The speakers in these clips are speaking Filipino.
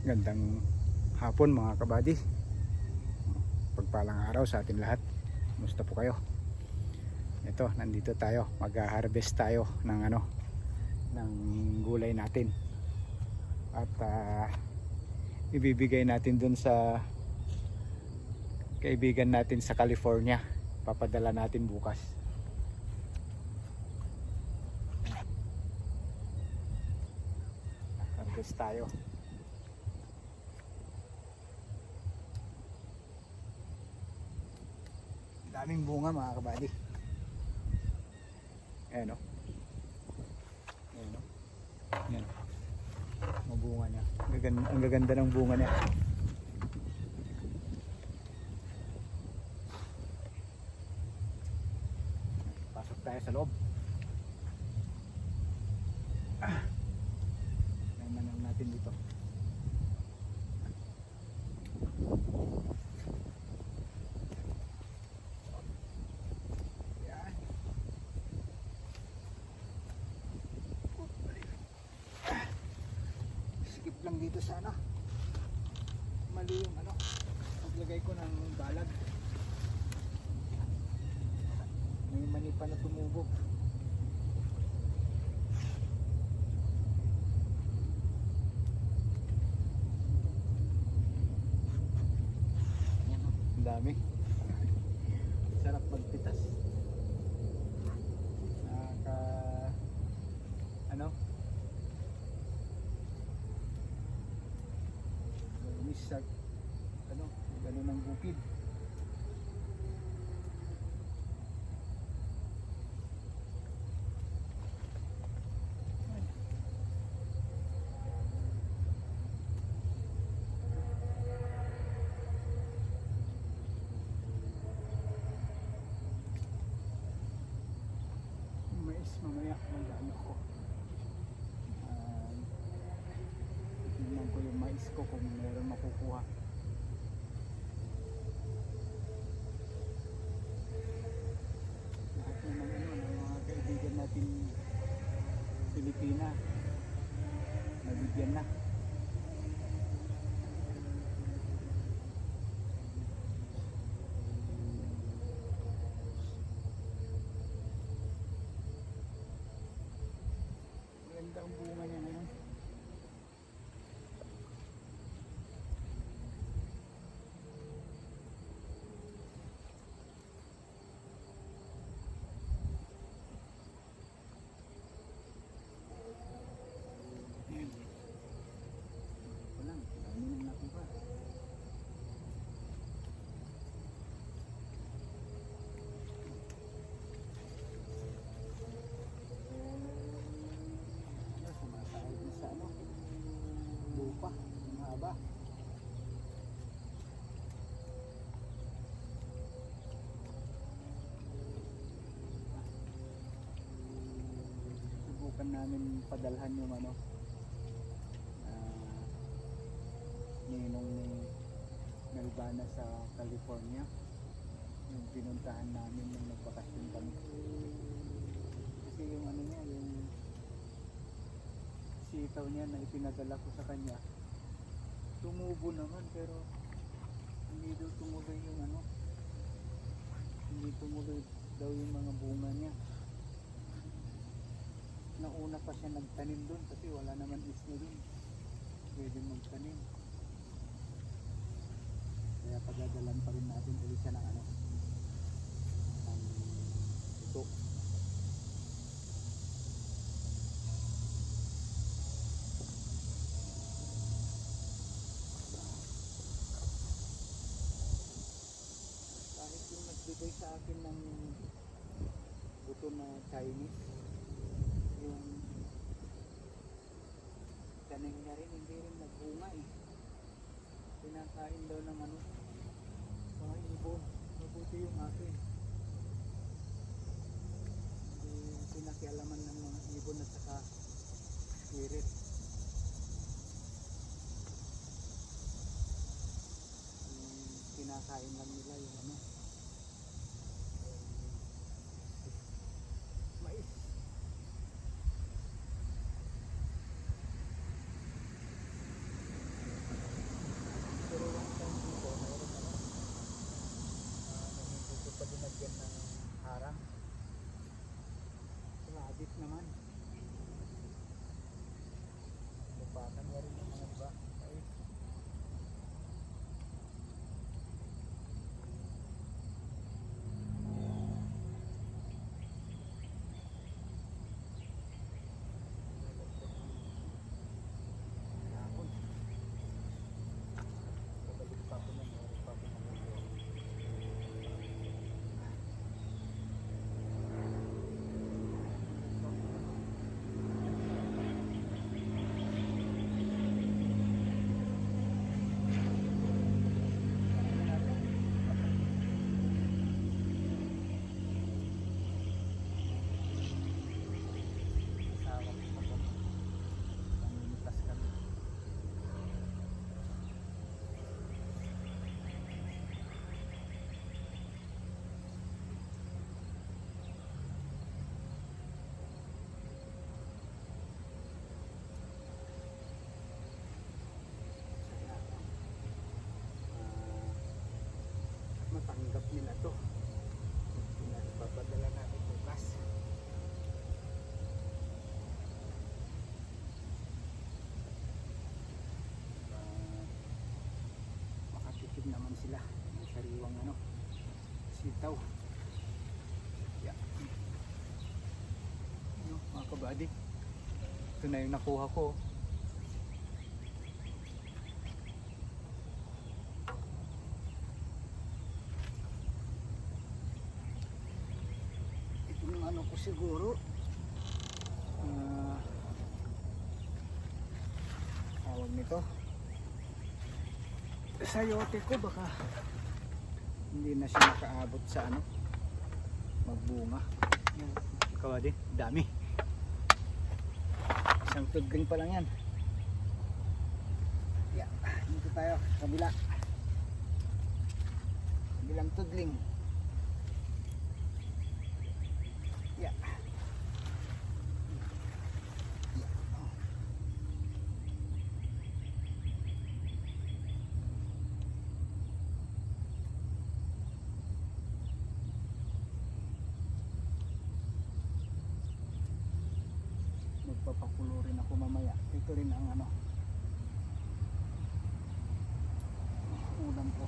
Gandang hapon mga kabady. Pagpalang araw sa atin lahat. Kumusta po kayo? Ito, nandito tayo. Mag-harvest tayo ng ng gulay natin. At ibibigay natin dun sa kaibigan natin sa California. Papadala natin bukas. Harvest tayo. Daming bunga mga kabady. Ayan o. Ayan o. Ayan o. Mabunga niya. Ang gaganda ng bunga niya. Pasok tayo sa loob. Naman natin dito. Lang dito sa mali yung paglagay ko ng balag, may mani pa na tumubo. Yan, ang dami. Sarap magpitas. Sa gano'n ng bukid. Mais mamaya mag-ano ko. Tingnan ko yung mais ko kung meron makukuha. Lahat naman ng mga kaibigan natin Pilipina nabigyan na. Maganda ang bunga niya ngayon. Lupa, mahaba. Subukan namin padalhan yung ninong ni Melvana sa California, yung pinuntahan namin nung nagbakasyon kami. Kasi yung niya, yung sitaw niya na ipinadala ko sa kanya, tumubo naman, pero hindi daw tumuloy yung hindi tumuloy daw yung mga bunga niya. Nauna pa siya nagtanim doon kasi wala naman isno doon pwede magtanim, kaya pagdadalan pa rin natin ulit siya ng ito. Nagbigay sa akin ng buto na Chinese, yung tanim niya rin hindi rin nagbunga pinakain daw ng mga ibon. Mabuti yung akin, hindi pinakialaman ng mga ibon at saka spirit. Kinakain lang nila yung mais. sitaw. Yeah. Ano, mga kabady, ito na yung nakuha ko. Ito yung ano ko siguro, tawag nito, sayote ko, baka hindi na siya makaabot sa ano, magbunga. Yan, kabady, dami. Isang tudling pa lang yan. Yeah, dito tayo, kabila. Kabilang tudling. Yeah. Magpapakulo rin ako mamaya. Ito rin ang ano, ulam ko.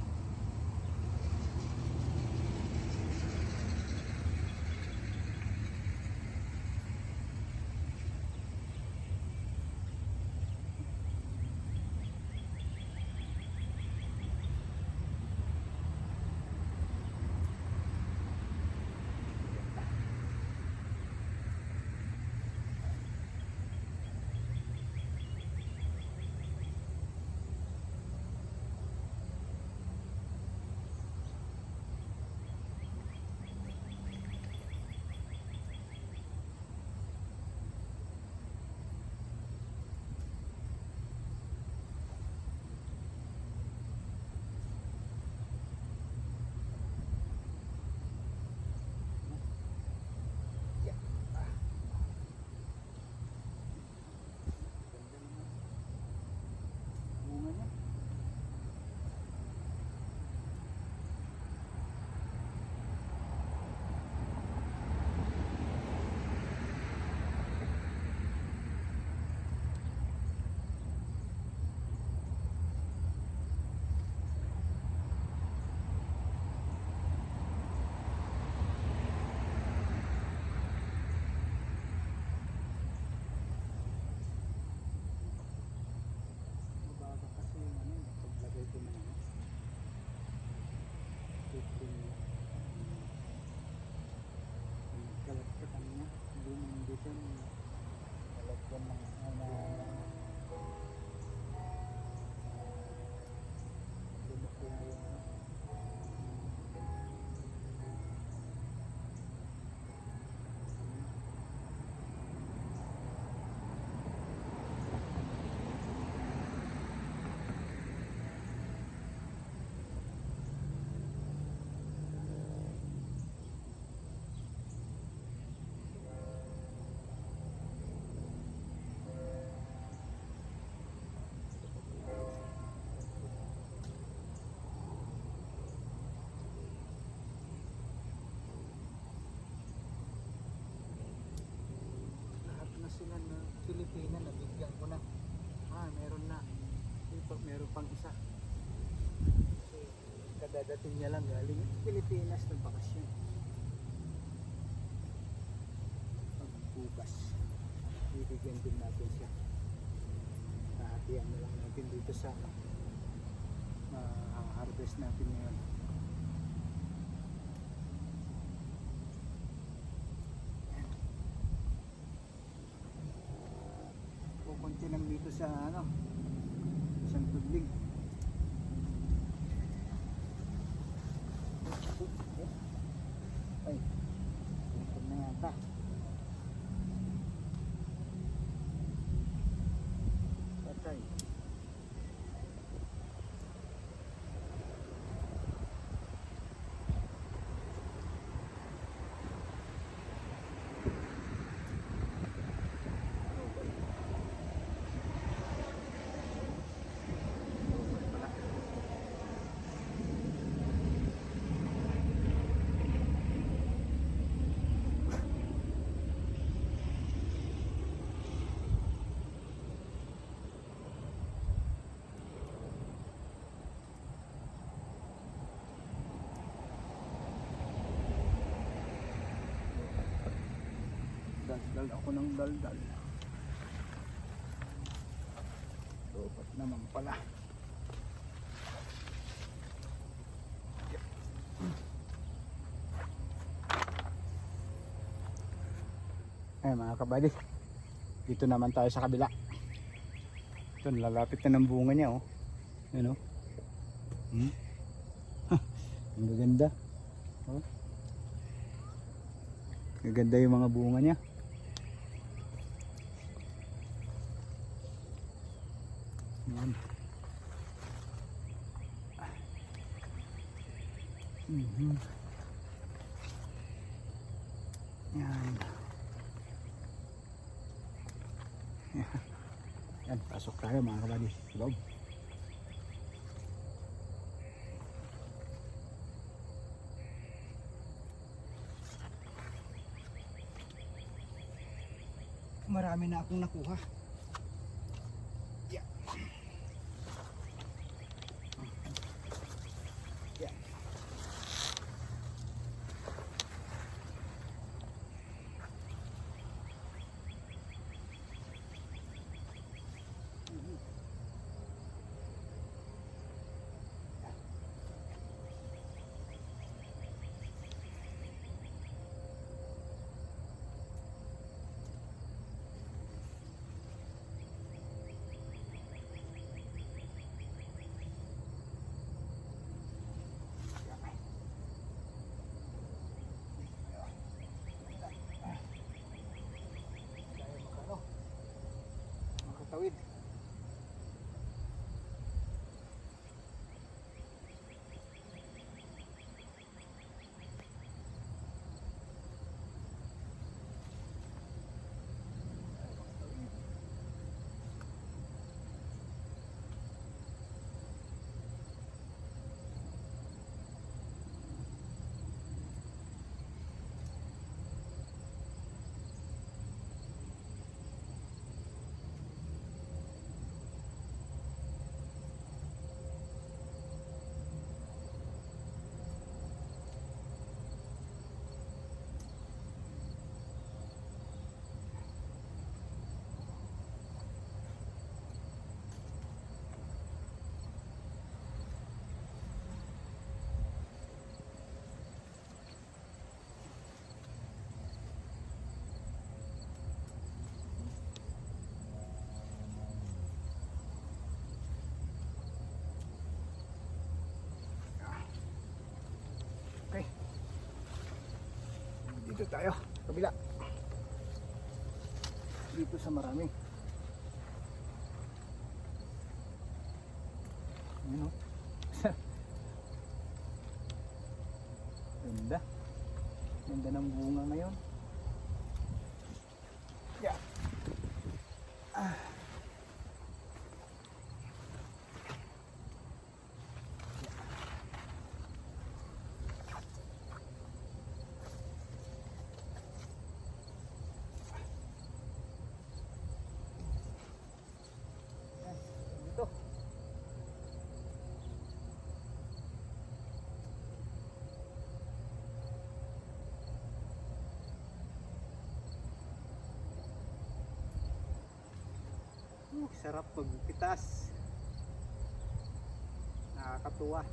Bunga niya. Mababa kasi yung ano, paglagay ko ng ano, 15, kalagkatan niya, hindi siya kalagyan ng ano, lumaki na yung ano. Lahat na sila na Pilipina, nabigyan ko na. Meron na. Meron pang isa. Kasi kadadating niya lang galing Pilipinas ng bakasyon. Pagbukas, bibigyan din natin siya. Hahatian na lang natin dito sa harvest natin ngayon. Pupunti lang dito sa ano, isang tudling. Ay, pupunti na yata. Patay. daldal ako ng daldal. Dapat naman pala. Ay mga kabady, dito naman tayo sa kabila. Ito, nalalapit na ng bunga niya, oh. Yan, oh. Ang gaganda, oh. Gaganda yung mga bunga niya. Yan. Yan. Yan, pasok tayo mga kabady sa loob. Marami na akong nakuha. Yeah. Yeah. Makatawid. Okay. Dito tayo, kabila. Dito sa marami. Ayan, oh. Ganda. Ganda ng bunga ngayon. Yeah. Dito. Sarap magpitas. Nakakatuwa.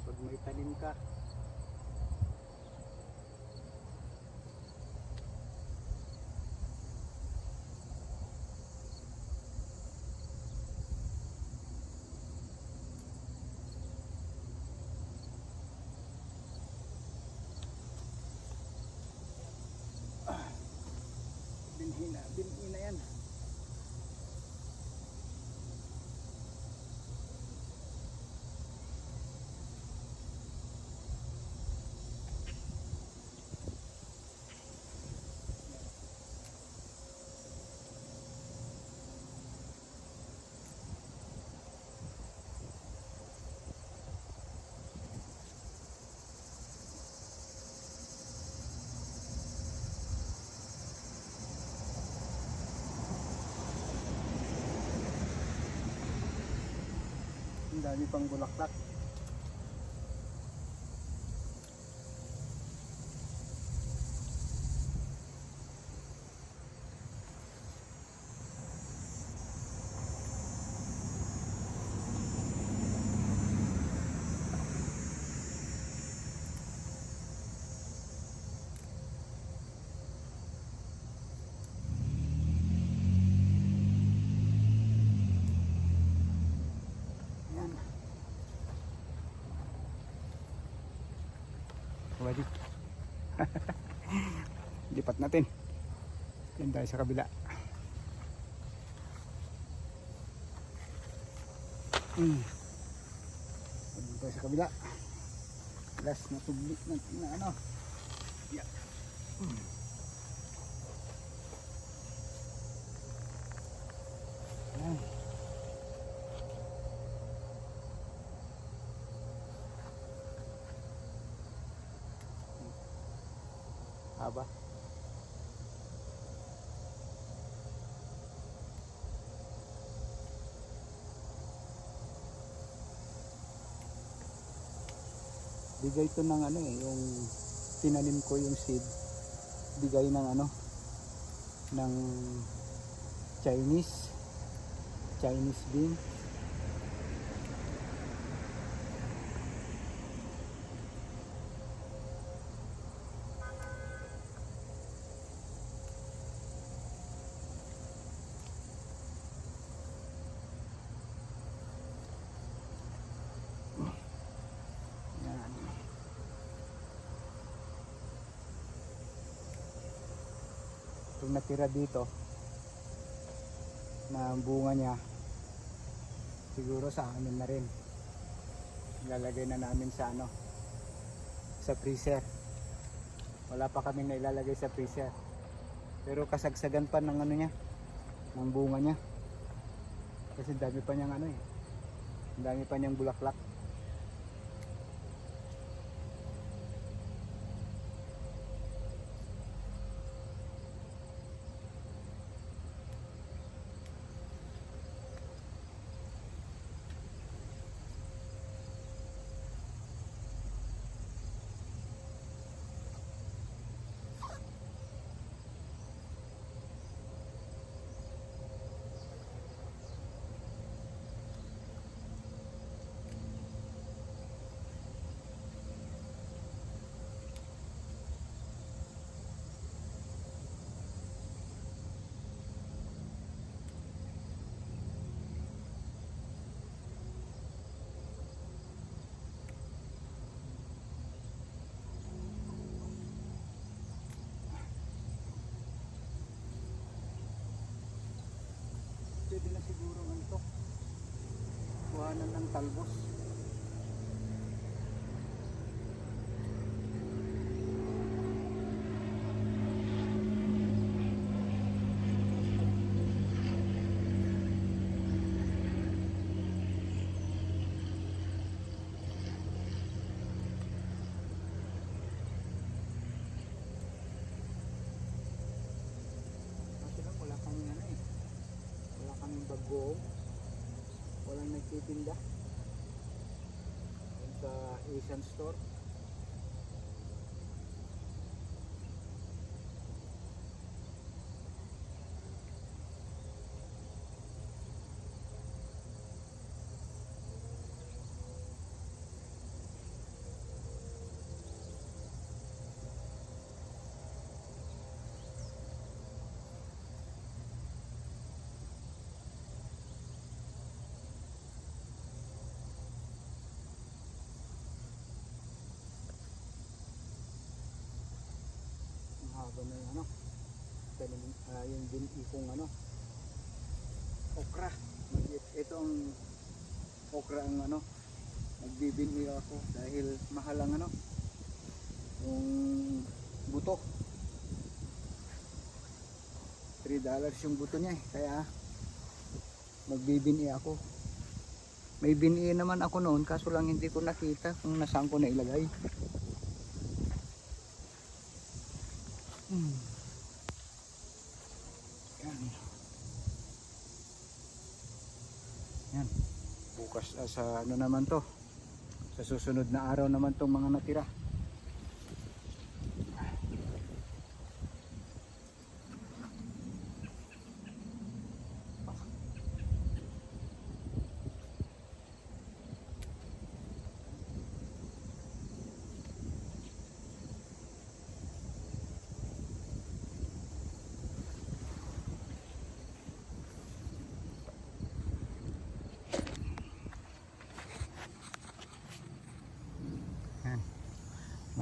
Pag may tanim ka. Binhina yan. Ang dami pang bulaklak. kabady. Lipat natin. Yan tayo sa kabila. Yan tayo sa kabila. Last na tublik na ano. Yan. Yan. Haba. Bigay ito ng ano yung tinanim ko yung seed. Bigay ng ano ng Chinese bean. Itong natira dito na bunga niya siguro sa amin na rin, ilalagay na namin sa ano, sa freezer. Wala pa kami na ilalagay sa freezer, pero kasagsagan pa ng ano niya, ng bunga niya, kasi dami pa niyang ano dami pa niyang bulaklak. Pwede na siguro ganito, kuhanan ng talbos. Kasi lang wala kami wala kaming bagoong, walang nagtitinda sa Asian store. Haba na yung ano, yung binhi kong ano, okra. Ito ang okra ang ano, nagbibinhi ako dahil mahal ang ano, yung buto. $3 yung buto niya kaya magbibinhi ako. May binhi naman ako noon, kaso lang hindi ko nakita kung nasaan ko na ilagay. Yan. Bukas sa ano naman to, sa susunod na araw naman tong mga natira.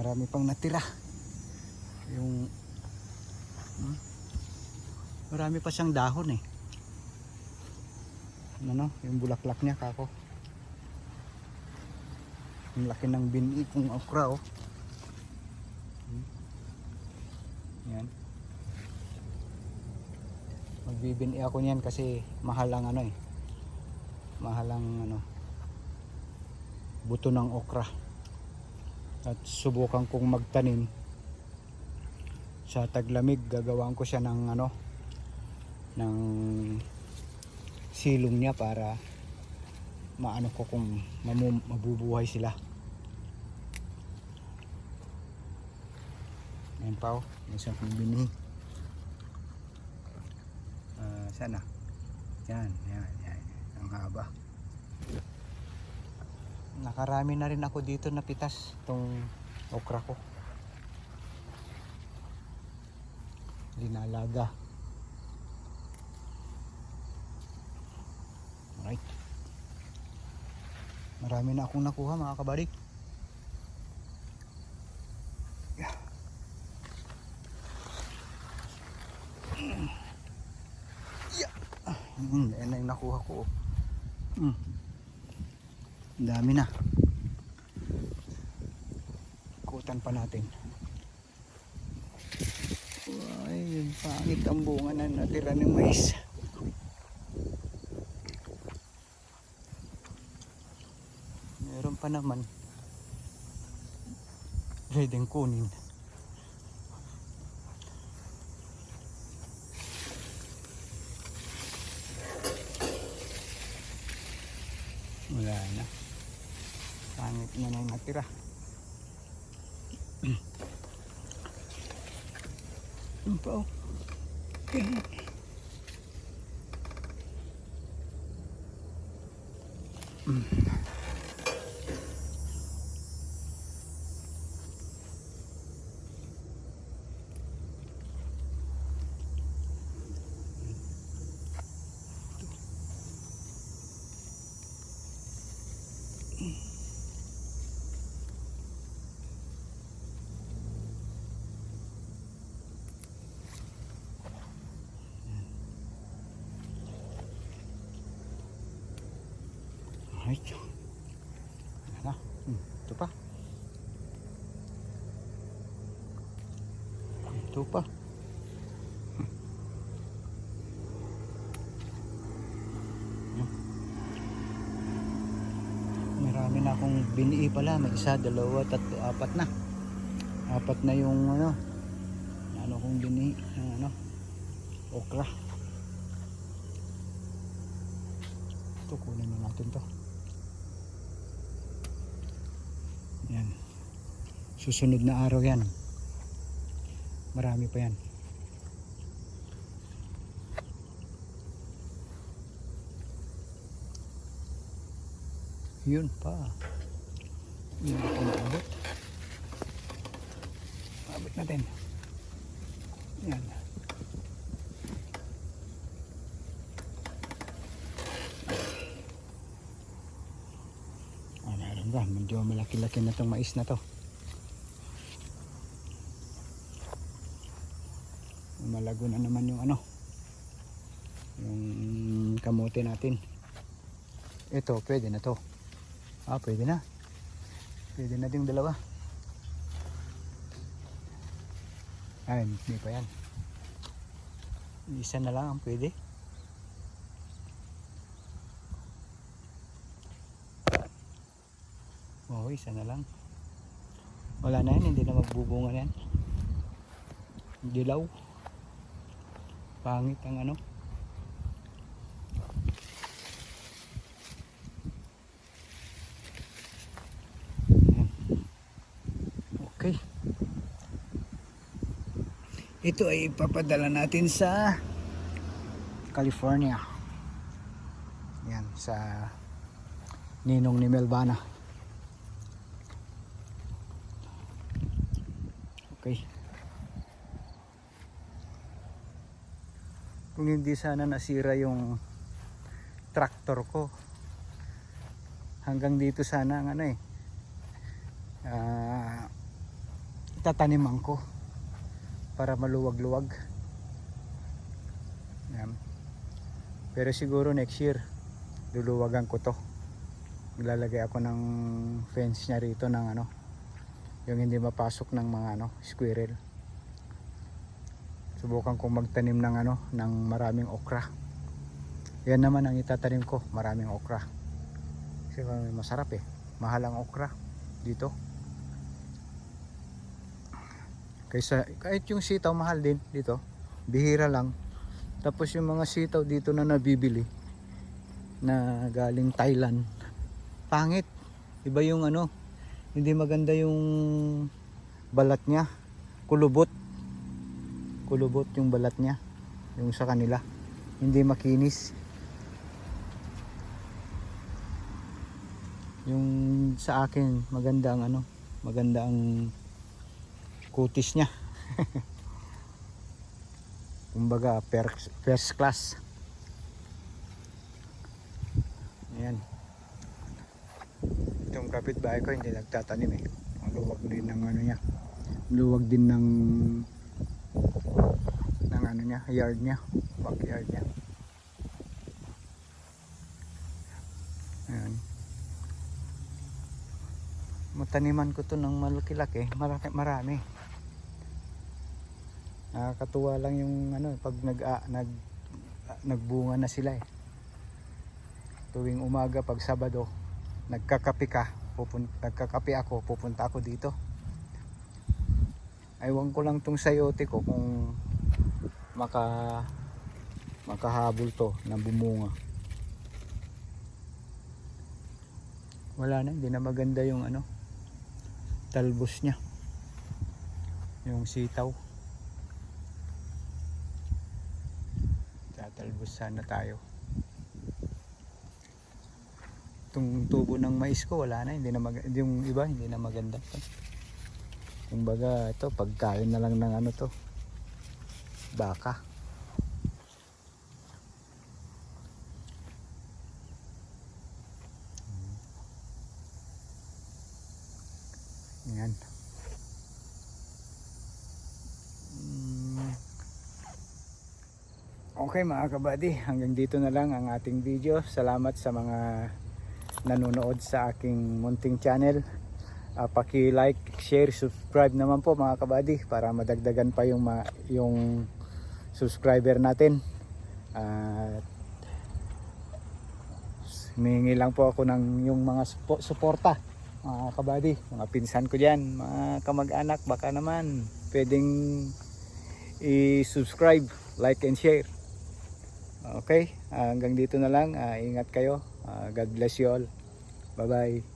Marami pang natira. Yung marami pa siyang dahon eh. Ano, yung bulaklak niya kako. Ang laki ng bini kong okra oh. Yan. Magbibini ako niyan kasi mahal ang ano eh. Mahal ang ano, buto ng okra. At subukan kong magtanim sa taglamig. Gagawin ko siya ng ano, ng silong niya para maano ko kung mabubuhay sila. Ayan pa oh, may isang bini. Sana yan, ang haba. Nakarami na rin ako dito na pitas itong okra ko. Linalaga. Alright. Marami na akong nakuha mga kabady. Yeah. Yan na yung nakuha ko. Ang dami na. Ikutan pa natin. Ay, pangit ang bunga na natira ng mais. Meron pa naman. Pwedeng kunin. Wala na. Pangit na na yung natira. Ano pa oh. Ay, na. Ito pa. Ito pa. Marami na akong bini pala. May isa, dalawa, tatlo, apat na. Apat na yung ano kong bini ng ano, okra. Ito, kunin na natin to. Yan. Susunod na araw yan. Marami pa yan. Yun pa. Yun pa naabot. Abot natin. Yan. Meron ba? Medyo malaki-laki na itong mais na to. Malago na naman yung ano, yung kamote natin. Ito, pwede na to. Pwede na. Pwede na yung dalawa. Hindi pa yan. Isa na lang ang pwede. Isa na lang. Wala na yan, hindi na magbubunga yan. Dilaw. Pangit ang ano. Okay. Ito ay ipapadala natin sa California. Yan, sa ninong ni Melvana. Okay. Kung hindi sana nasira yung tractor ko, hanggang dito sana ang ano tataniman ko para maluwag-luwag. Yan. Pero siguro next year luluwagan ko to. Maglalagay ako ng fence niya rito ng ano, yung hindi mapasok ng mga ano, squirrel. Subukan kong magtanim ng ano, ng maraming okra. Yan naman ang itatanim ko, maraming okra. Kasi masarap eh. Mahal ang okra dito. Kaysa kahit yung sitaw mahal din dito. Bihira lang. Tapos yung mga sitaw dito na nabibili na galing Thailand, pangit. Iba yung ano, hindi maganda yung balat niya. Kulubot. Kulubot yung balat niya. Yung sa kanila. Hindi makinis. Yung sa akin maganda ang ano, maganda ang kutis niya. Kumbaga first class. Ayan. Itong kapitbahay ko hindi nagtatanim eh. Ang luwag din ng ano niya. Luwag din ng ano niya, yard niya, backyard niya. Ayan. Mataniman ko to ng malaki-laki, marami. Nakakatuwa lang yung ano pag nagbunga na sila eh. Tuwing umaga pag Sabado, nagkakape ako, pupunta ako dito. Aywan ko lang tong sayote ko kung makahabol to na bumunga. Wala na, hindi na maganda yung ano, talbos niya, yung sitaw. Tatalbos sana tayo. Itong tubo ng mais ko wala na, hindi na yung iba hindi na maganda to. Kumbaga ito pagkain na lang ng ano to, baka. Yan. Okay mga kabady, hanggang dito na lang ang ating video. Salamat sa mga nanonood sa aking munting channel. Paki-like, share, subscribe naman po mga kabady para madagdagan pa yung subscriber natin. Humingi lang po ako ng yung mga suporta mga kabady, mga pinsan ko dyan, mga kamag-anak, baka naman pwedeng i-subscribe, like and share. Okay, hanggang dito na lang. Ingat kayo. God bless you all. Bye bye.